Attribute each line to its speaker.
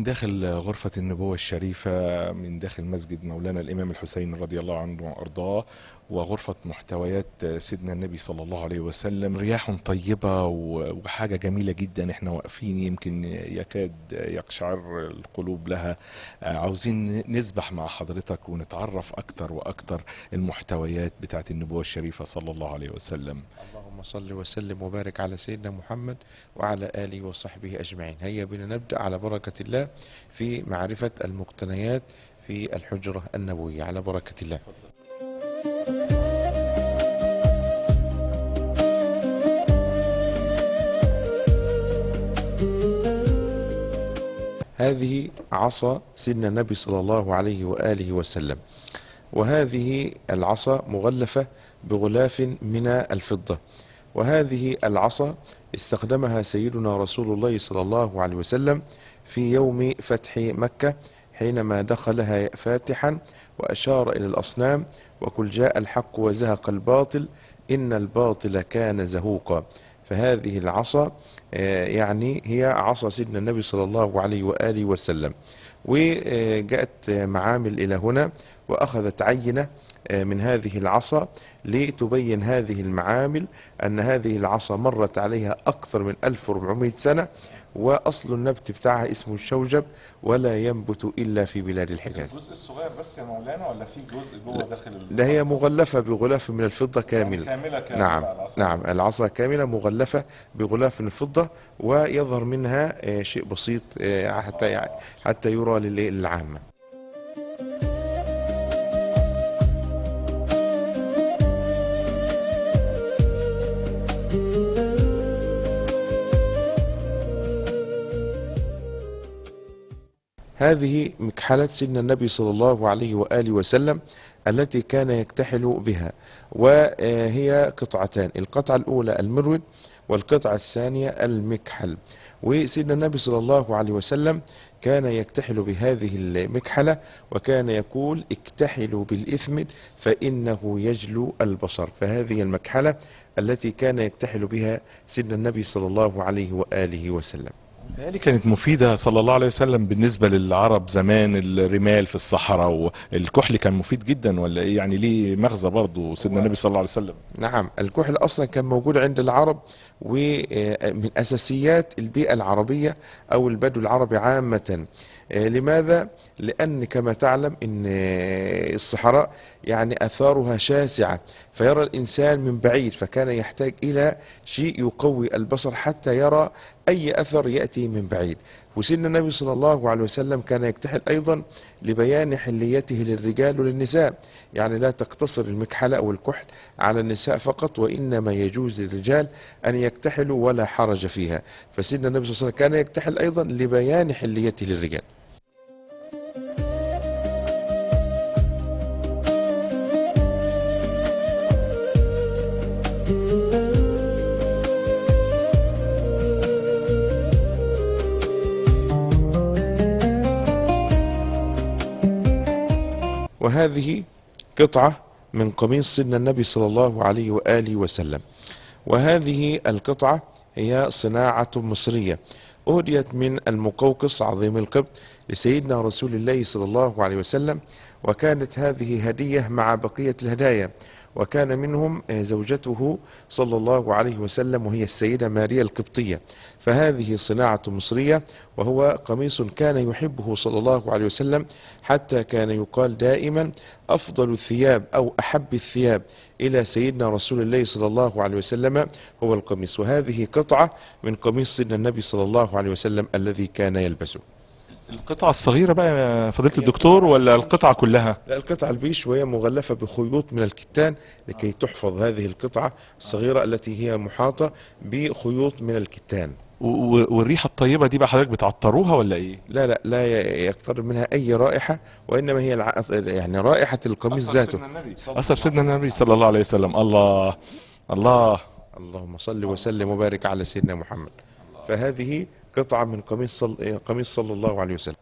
Speaker 1: داخل غرفة النبوة الشريفة، من داخل مسجد مولانا الإمام الحسين رضي الله عنه وأرضاه، وغرفة محتويات سيدنا النبي صلى الله عليه وسلم. رياح طيبة وحاجة جميلة جدا. احنا واقفين يمكن يكاد يقشعر القلوب لها. عاوزين نسبح مع حضرتك ونتعرف أكتر وأكتر المحتويات بتاعت النبوة الشريفة صلى الله عليه وسلم.
Speaker 2: اللهم صل وسلم وبارك على سيدنا محمد وعلى آله وصحبه أجمعين. هيا بنا نبدأ على بركة الله في معرفة المقتنيات في الحجرة النبوية على بركة الله. هذه عصا سيدنا النبي صلى الله عليه وآله وسلم، وهذه العصا مغلفة بغلاف من الفضة. وهذه العصا استخدمها سيدنا رسول الله صلى الله عليه وسلم في يوم فتح مكة، حينما دخلها فاتحا وأشار إلى الأصنام: وقل جاء الحق وزهق الباطل إن الباطل كان زهوقا. فهذه العصا يعني هي عصا سيدنا النبي صلى الله عليه وآله وسلم. وجاءت معامل إلى هنا وأخذت عينة من هذه العصا لتبين هذه المعامل أن هذه العصا مرت عليها أكثر من 1400 سنة، وأصل النبت بتاعها اسمه الشوجب، ولا ينبت إلا في بلاد الحجاز.
Speaker 1: الجزء الصغير بس يا مولانا، ولا في جزء جوه داخل
Speaker 2: ده هي مغلفة بغلاف من الفضة كامل.
Speaker 1: كاملة
Speaker 2: نعم
Speaker 1: العصا؟
Speaker 2: نعم، العصا كاملة مغلفة بغلاف من الفضة، ويظهر منها شيء بسيط حتى يرى للعامة. هذه مكحلة سيدنا النبي صلى الله عليه وآله وسلم التي كان يكتحل بها، وهي قطعتان: القطعة الأولى المرود، والقطعة الثانية المكحل. وسيدنا النبي صلى الله عليه وسلم كان يكتحل بهذه المكحلة، وكان يقول: اكتحلوا بالإثم فإنه يجلو البصر. فهذه المكحلة التي كان يكتحل بها سيدنا النبي صلى الله عليه وآله وسلم.
Speaker 1: متهيألي كانت مفيدة صلى الله عليه وسلم بالنسبة للعرب زمان. الرمال في الصحراء والكحل كان مفيد جدا، ولا ايه يعني؟ ليه مغزى برضه سيدنا النبي صلى الله عليه وسلم.
Speaker 2: نعم، الكحل أصلا كان موجود عند العرب، ومن أساسيات البيئة العربية أو البدو العربي عامة. لماذا؟ لأن كما تعلم أن الصحراء يعني أثارها شاسعة، فيرى الإنسان من بعيد، فكان يحتاج إلى شيء يقوي البصر حتى يرى أي أثر يأتي من بعيد. وسيدنا النبي صلى الله عليه وسلم كان يكتحل أيضا لبيان حليته للرجال وللنساء، يعني لا تقتصر المكحلة أو الكحل على النساء فقط، وإنما يجوز للرجال أن يكتحلوا ولا حرج فيها. فسيدنا النبي صلى الله عليه وسلم كان يكتحل أيضا لبيان حليته للرجال. وهذه قطعة من قميص سيدنا النبي صلى الله عليه وآله وسلم. وهذه القطعة هي صناعة مصرية، أهديت من المقوقس عظيم القبط لسيدنا رسول الله صلى الله عليه وسلم، وكانت هذه هدية مع بقية الهدايا. وكان منهم زوجته صلى الله عليه وسلم، وهي السيدة ماريا القبطية. فهذه صناعة مصرية، وهو قميص كان يحبه صلى الله عليه وسلم، حتى كان يقال دائما: أفضل الثياب أو أحب الثياب إلى سيدنا رسول الله صلى الله عليه وسلم هو القميص. وهذه قطعة من قميص سيدنا النبي صلى الله عليه وسلم الذي كان يلبسه.
Speaker 1: القطعة الصغيرة بقى يا فضيلة الدكتور، ولا القطعة كلها؟
Speaker 2: لا، القطعة البيش، وهي مغلفة بخيوط من الكتان لكي تحفظ هذه القطعة الصغيرة التي هي محاطة بخيوط من الكتان.
Speaker 1: والريحة الطيبة دي بقى حضرتك بتعطروها ولا ايه؟
Speaker 2: لا لا، لا يقترب منها أي رائحة، وإنما هي يعني رائحة القميص ذاته.
Speaker 1: أثر سيدنا النبي صلى الله عليه وسلم. الله الله.
Speaker 2: اللهم صل وسلم وبارك على سيدنا محمد. فهذه قطعة من قميص صلى الله عليه وسلم.